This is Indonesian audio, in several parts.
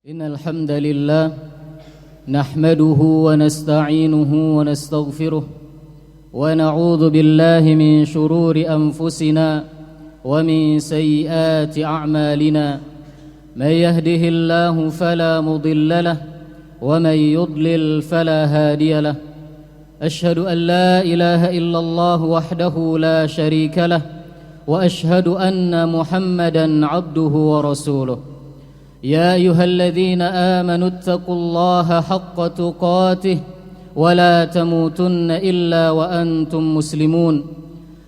إن الحمد لله نحمده ونستعينه ونستغفره ونعوذ بالله من شرور أنفسنا ومن سيئات أعمالنا من يهده الله فلا مضل له ومن يضلل فلا هادي له أشهد أن لا إله إلا الله وحده لا شريك له وأشهد أن محمدا عبده ورسوله يا أيها الذين آمنوا اتقوا الله حق تقاته ولا تموتن إلا وأنتم مسلمون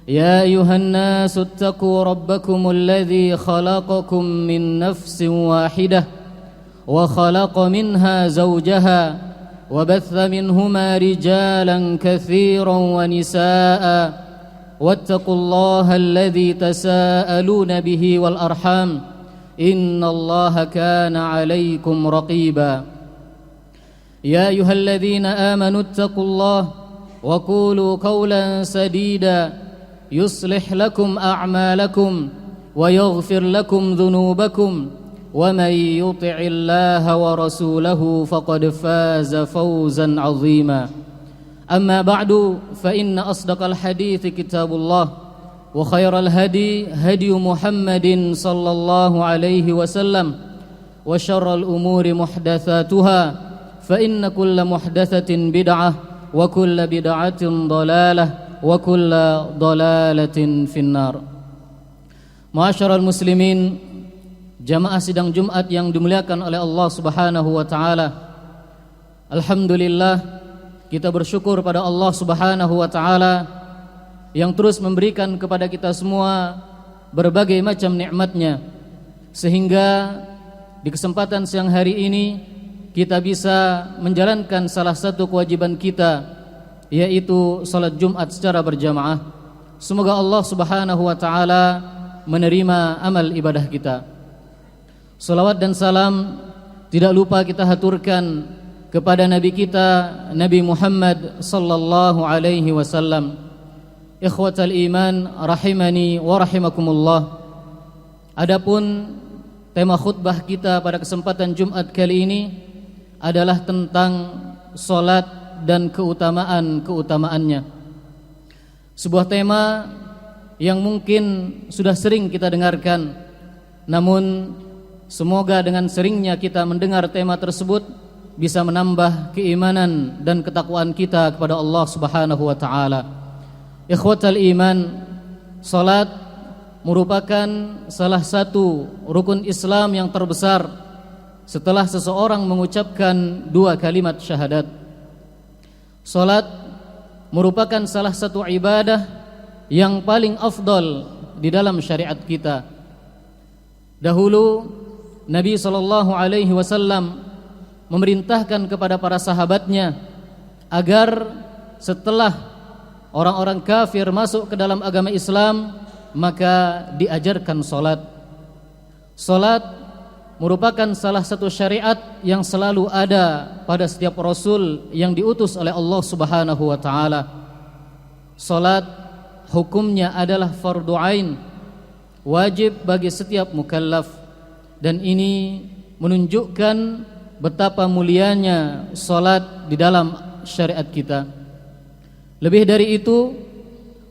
يا أيها الناس اتقوا ربكم الذي خلقكم من نفس واحدة وخلق منها زوجها وبث منهما رجالا كثيرا ونساء واتقوا الله الذي تساءلون به والأرحام إن الله كان عليكم رقيبا يا أيها الذين آمنوا اتقوا الله وقولوا قولا سديدا يصلح لكم أعمالكم ويغفر لكم ذنوبكم ومن يطع الله ورسوله فقد فاز فوزا عظيما أما بعد فإن أصدق الحديث كتاب الله وخير الهدي هدي محمد صلى الله عليه وسلم وشر الأمور محدثاتها فإن كل محدثة بدعة وكل بدعة ضلالة وكل ضلالة في النار. Ma'asyiral muslimin, jamaah sidang Jumat yang dimuliakan oleh Allah Subhanahu wa taala. Alhamdulillah, kita bersyukur pada Allah Subhanahu wa taala yang terus memberikan kepada kita semua berbagai macam nikmat-Nya, sehingga di kesempatan siang hari ini kita bisa menjalankan salah satu kewajiban kita, yaitu salat Jumat secara berjamaah. Semoga Allah Subhanahu wa taala menerima amal ibadah kita. Salawat dan salam tidak lupa kita haturkan kepada Nabi kita, Nabi Muhammad sallallahu alaihi wasallam. Ikhwatal iman rahimani wa rahimakumullah. Adapun tema khutbah kita pada kesempatan Jumat kali ini adalah tentang salat dan keutamaan-keutamaannya. Sebuah tema yang mungkin sudah sering kita dengarkan, namun semoga dengan seringnya kita mendengar tema tersebut bisa menambah keimanan dan ketakwaan kita kepada Allah Subhanahu wa taala. Ikhwatal iman, salat merupakan salah satu rukun Islam yang terbesar setelah seseorang mengucapkan dua kalimat syahadat. Salat merupakan salah satu ibadah yang paling afdal di dalam syariat kita. Dahulu Nabi SAW memerintahkan kepada para sahabatnya agar setelah orang-orang kafir masuk ke dalam agama Islam, maka diajarkan salat. Salat merupakan salah satu syariat yang selalu ada pada setiap rasul yang diutus oleh Allah Subhanahu wa taala. Salat hukumnya adalah fardu ain, wajib bagi setiap mukallaf, dan ini menunjukkan betapa mulianya salat di dalam syariat kita. Lebih dari itu,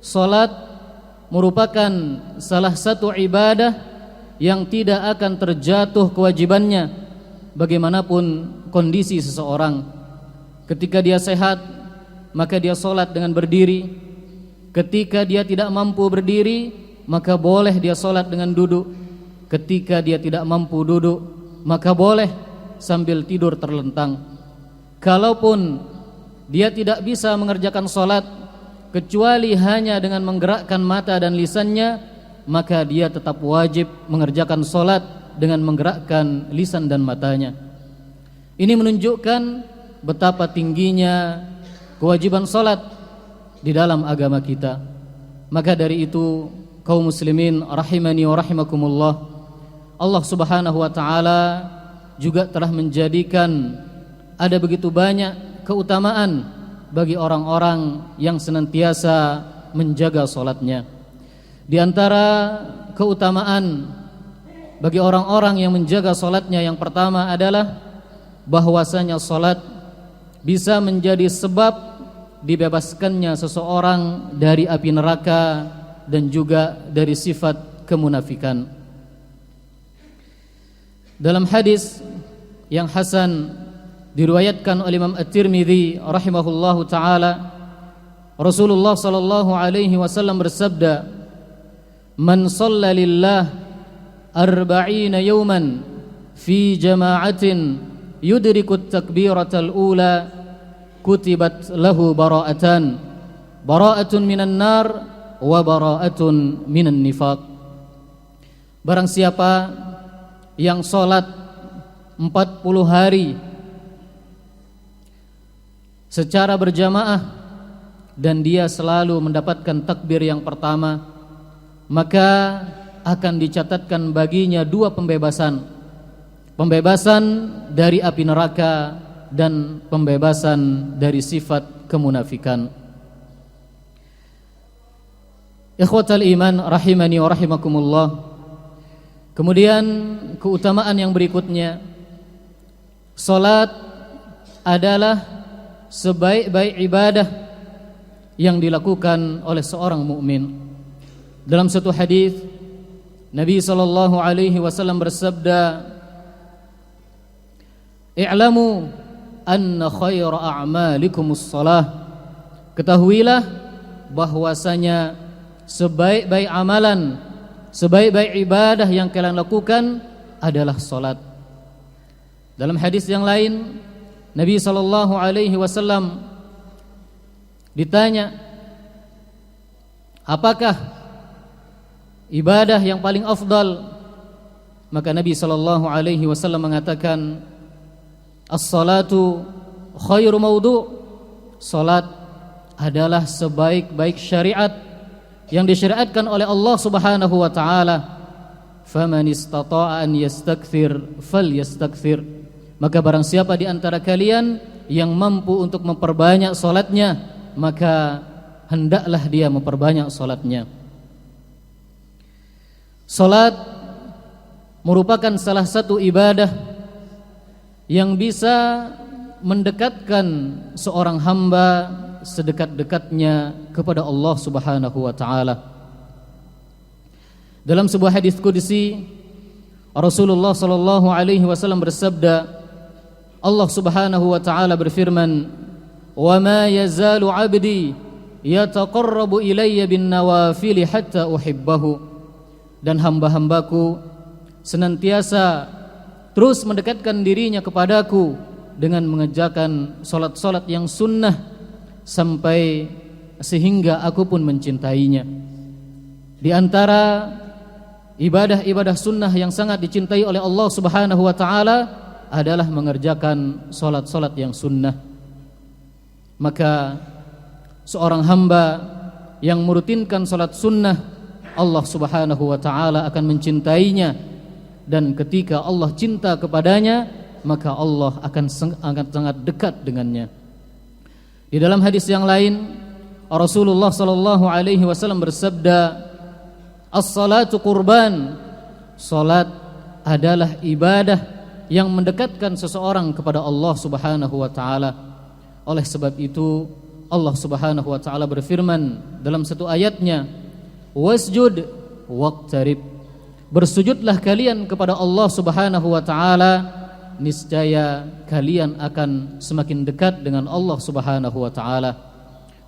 salat merupakan salah satu ibadah yang tidak akan terjatuh kewajibannya bagaimanapun kondisi seseorang. Ketika dia sehat, maka dia salat dengan berdiri. Ketika dia tidak mampu berdiri, maka boleh dia salat dengan duduk. Ketika dia tidak mampu duduk, maka boleh sambil tidur terlentang. Kalaupun dia tidak bisa mengerjakan salat kecuali hanya dengan menggerakkan mata dan lisannya, maka dia tetap wajib mengerjakan salat dengan menggerakkan lisan dan matanya. Ini menunjukkan betapa tingginya kewajiban salat di dalam agama kita. Maka dari itu, kaum muslimin rahimani wa rahimakumullah, Allah Subhanahu wa taala juga telah menjadikan ada begitu banyak keutamaan bagi orang-orang yang senantiasa menjaga salatnya. Di antara keutamaan bagi orang-orang yang menjaga salatnya yang pertama adalah bahwasanya salat bisa menjadi sebab dibebaskannya seseorang dari api neraka dan juga dari sifat kemunafikan. Dalam hadis yang hasan diriwayatkan oleh Imam At-Tirmidzi rahimahullahu taala, Rasulullah sallallahu alaihi wasallam bersabda, "Man shalla lillah arba'ina yawman fi jama'atin yudriku at-takbiratal ula kutibat lahu bara'atun minan nar wa bara'atun minan nifaq." Barang siapa yang salat 40 hari secara berjamaah dan dia selalu mendapatkan takbir yang pertama, maka akan dicatatkan baginya 2 pembebasan dari api neraka dan pembebasan dari sifat kemunafikan. Ikhwatal iman rahimani wa rahimakumullah. Kemudian keutamaan yang berikutnya, salat adalah sebaik-baik ibadah yang dilakukan oleh seorang mukmin. Dalam satu hadis Nabi sallallahu alaihi wasallam bersabda, "I'lamu anna khaira a'malikumus shalah." Ketahuilah bahwasanya sebaik-baik amalan, sebaik-baik ibadah yang kalian lakukan adalah salat. Dalam hadis yang lain Nabi sallallahu alaihi wasallam ditanya, apakah ibadah yang paling afdal? Maka Nabi sallallahu alaihi wasallam mengatakan, as-salatu khairu mawdu'. Salat adalah sebaik-baik syariat yang disyariatkan oleh Allah Subhanahu wa taala. Faman istata'a an yastakthir falyastakthir. Maka barang siapa di antara kalian yang mampu untuk memperbanyak salatnya, maka hendaklah dia memperbanyak salatnya. Salat merupakan salah satu ibadah yang bisa mendekatkan seorang hamba sedekat-dekatnya kepada Allah Subhanahu wa taala. Dalam sebuah hadis qudsi, Rasulullah sallallahu alaihi wasallam bersabda, Allah Subhanahu wa taala berfirman, "Wa ma yazalu 'abdi yataqarrabu ilayya bin nawafil hatta uhibbahu." Dan hamba-hambaku senantiasa terus mendekatkan dirinya kepadaku dengan mengerjakan salat-salat yang sunnah sampai sehingga aku pun mencintainya. Di antara ibadah-ibadah sunnah yang sangat dicintai oleh Allah Subhanahu wa taala adalah mengerjakan salat-salat yang sunnah. Maka seorang hamba yang merutinkan salat sunnah, Allah Subhanahu wa taala akan mencintainya, dan ketika Allah cinta kepadanya, maka Allah akan sangat dekat dengannya. Di dalam hadis yang lain, Rasulullah sallallahu alaihi wasallam bersabda, "As-salatu qurban." Salat adalah ibadah yang mendekatkan seseorang kepada Allah Subhanahu wa taala. Oleh sebab itu, Allah Subhanahu wa taala berfirman dalam satu ayatnya, "Wasjud waqtarib." Bersujudlah kalian kepada Allah Subhanahu wa taala, niscaya kalian akan semakin dekat dengan Allah Subhanahu wa taala.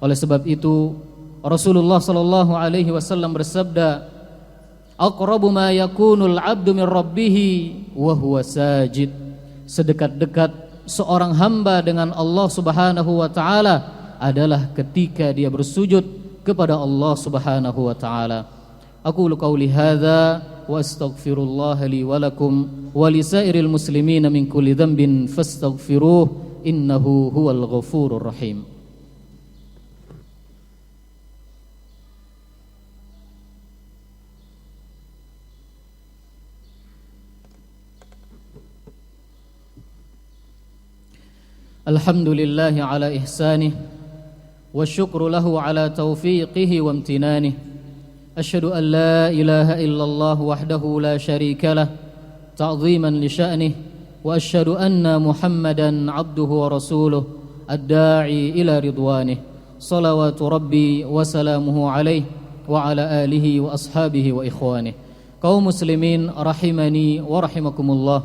Oleh sebab itu, Rasulullah sallallahu alaihi wasallam bersabda, "Aqrabu ma yakunul 'abdu min rabbih wa huwa sajid." Sedekat-dekat seorang hamba dengan Allah Subhanahu wa taala adalah ketika dia bersujud kepada Allah Subhanahu wa taala. Aqulu qauli hadza wa astaghfirullah li wa lakum wa lisairil muslimin min kulli dhanbin fastaghfiruh innahu huwal ghafurur rahim. Alhamdulillahi ala ihsanih wa syukru lahu ala taufiqihi wa amtinanih Asyhadu an la ilaha illallah wahdahu la syarika lah ta'ziman li sya'nih wa asyhadu anna Muhammadan abduhu wa rasuluh ad-da'i ila ridwanih. Salawatu rabbi wa salamuhu alaihi wa ala alihi wa ashabihi wa ikhwanih. Kaum muslimin rahimani wa rahimakumullah.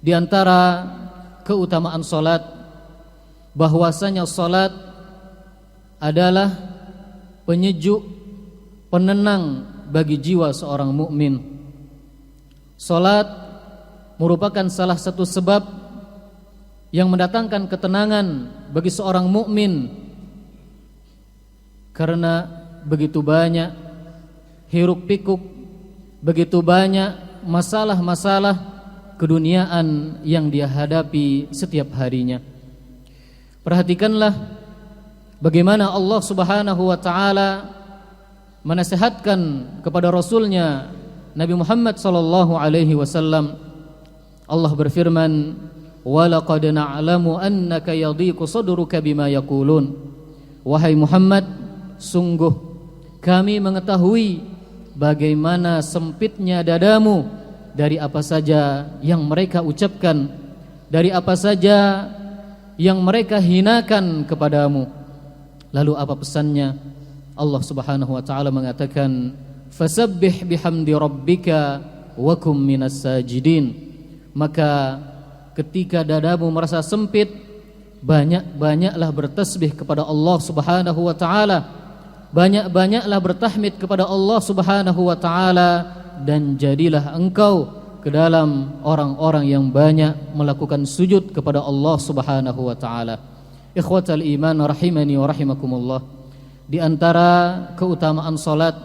Di antara keutamaan salat bahwasanya salat adalah penyejuk, penenang bagi jiwa seorang mukmin. Salat merupakan salah satu sebab yang mendatangkan ketenangan bagi seorang mukmin, karena begitu banyak hiruk pikuk, begitu banyak masalah-masalah keduniaan yang dia hadapi setiap harinya. Perhatikanlah bagaimana Allah Subhanahu wa taala menasihatkan kepada Rasulnya Nabi Muhammad sallallahu alaihi wasallam. Allah berfirman, "Wa laqad na'lamu annaka yadhiqu sadruka bima yaqulun." Wahai Muhammad, sungguh kami mengetahui bagaimana sempitnya dadamu dari apa saja yang mereka ucapkan, dari apa saja yang mereka hinakan kepadamu. Lalu apa pesannya? Allah Subhanahu wa taala mengatakan, "Fasabbih bihamdi rabbika wa kum minas sajidin." Maka ketika dadamu merasa sempit, banyak-banyaklah bertasbih kepada Allah Subhanahu wa taala. Banyak-banyaklah bertahmid kepada Allah Subhanahu wa taala, dan jadilah engkau ke dalam orang-orang yang banyak melakukan sujud kepada Allah Subhanahu wa taala. Ikhwatal iman rahimani wa rahimakumullah. Di antara keutamaan salat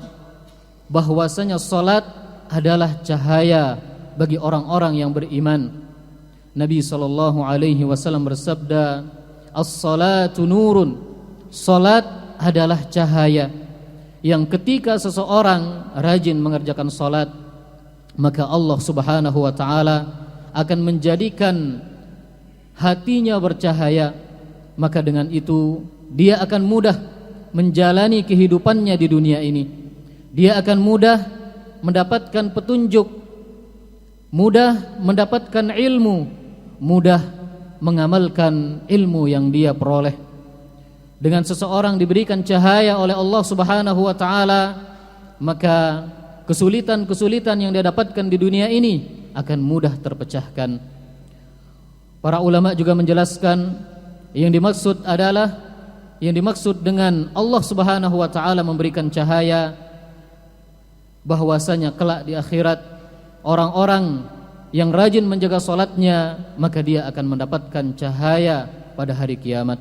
bahwasanya salat adalah cahaya bagi orang-orang yang beriman. Nabi sallallahu alaihi wasallam bersabda, "As-salatu nurun." Salat adalah cahaya yang ketika seseorang rajin mengerjakan salat, maka Allah Subhanahu wa taala akan menjadikan hatinya bercahaya. Maka dengan itu dia akan mudah menjalani kehidupannya di dunia ini. Dia akan mudah mendapatkan petunjuk, mudah mendapatkan ilmu, mudah mengamalkan ilmu yang dia peroleh. Dengan seseorang diberikan cahaya oleh Allah Subhanahu wa taala, maka kesulitan-kesulitan yang dia dapatkan di dunia ini akan mudah terpecahkan. Para ulama juga menjelaskan yang dimaksud dengan Allah Subhanahu wa taala memberikan cahaya, bahwasanya kelak di akhirat orang-orang yang rajin menjaga salatnya, maka dia akan mendapatkan cahaya pada hari kiamat.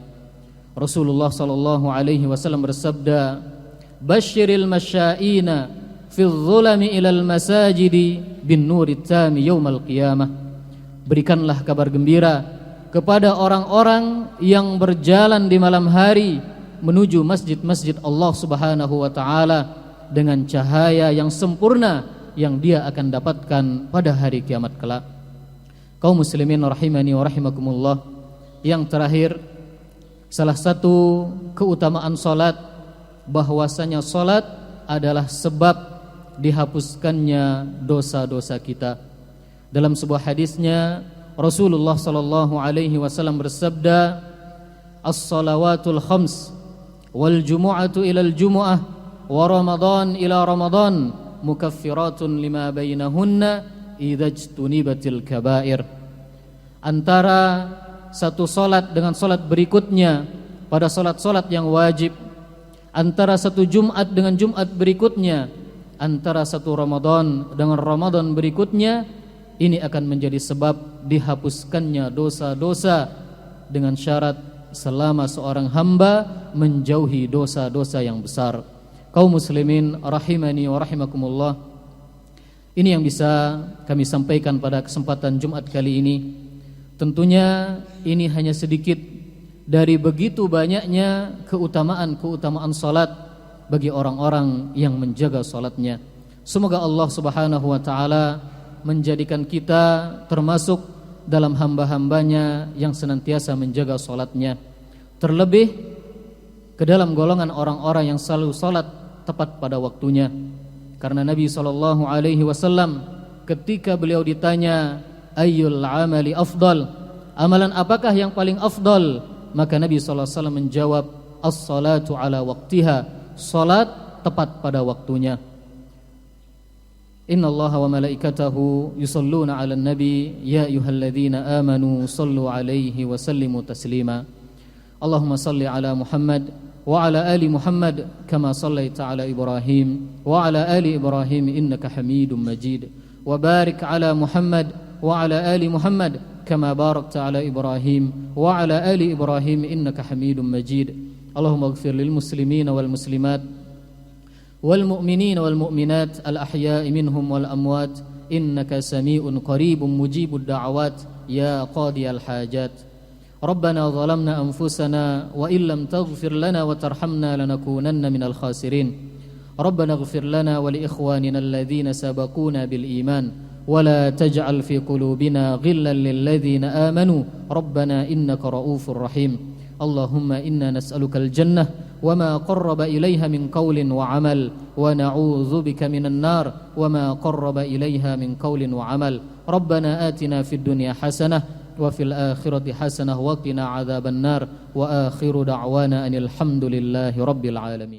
Rasulullah sallallahu alaihi wasallam bersabda, "Basyiril masyaina fil dhulami ilal masajidi bin nurit tami yaumal qiyamah." Berikanlah kabar gembira kepada orang-orang yang berjalan di malam hari menuju masjid-masjid Allah Subhanahu wa taala dengan cahaya yang sempurna yang dia akan dapatkan pada hari kiamat kelak. Kaum muslimin rahimani wa rahimakumullah. Yang terakhir, salah satu keutamaan salat bahwasanya salat adalah sebab dihapuskannya dosa-dosa kita. Dalam sebuah hadisnya Rasulullah sallallahu alaihi wasallam bersabda, "As-salawatul khams wal jumu'atu ilal jumu'ah wa ramadan ila ramadan mukaffiratun lima bainahunna idza ijtunibatil kaba'ir." Antara satu salat dengan salat berikutnya pada salat-salat yang wajib, antara satu Jumat dengan Jumat berikutnya, antara satu Ramadan dengan Ramadan berikutnya, ini akan menjadi sebab dihapuskannya dosa-dosa dengan syarat selama seorang hamba menjauhi dosa-dosa yang besar. Kaum muslimin rahimani wa rahimakumullah. Ini yang bisa kami sampaikan pada kesempatan Jumat kali ini. Tentunya ini hanya sedikit dari begitu banyaknya keutamaan-keutamaan salat bagi orang-orang yang menjaga salatnya. Semoga Allah Subhanahu wa taala menjadikan kita termasuk dalam hamba-hambanya yang senantiasa menjaga salatnya. Terlebih ke dalam golongan orang-orang yang selalu salat tepat pada waktunya. Karena Nabi SAW ketika beliau ditanya ayyul amali afdal, amalan apakah yang paling afdal, maka Nabi SAW menjawab as-salatu ala waqtiha, salat tepat pada waktunya. Inna Allah wa malaikatahu yusalluna ala nabi ya ayyuhalladzina amanu sallu alaihi wa sallimu taslima. Allahumma salli ala Muhammad wa ala ali Muhammad kama sallaita ala Ibrahim wa ala ali Ibrahim innaka Hamidum Majid. Wa barik ala Muhammad wa ala ali Muhammad kama barakta ala Ibrahim wa ala ali Ibrahim innaka Hamidum Majid. Allahumma ighfir lil muslimina wal muslimat wal mu'minina wal mu'minat al ahya'i minhum wal amwat innaka sami'un qaribun mujibud da'awat ya qadiyal hajat. Rabbana zalamna anfusana wa illam taghfir lana wa tarhamna lanakunanna minal khasirin. Rabbana ighfir lana wa li ikhwanina alladhina sabaquna bil iman wa la taj'al fi qulubina ghillan lil ladzina amanu rabbana innaka ra'ufur rahim. Allahumma inna nas'alukal jannah wa ma qarraba ilaiha min qawlin wa amal wa na'udzu bika minan nar wa ma qarraba ilaiha min qawlin wa amal. Rabbana atina fid dunya hasanah wa fil akhirati hasanah wa qina adzaban nar wa akhiru da'wana anil hamdulillahi rabbil alamin.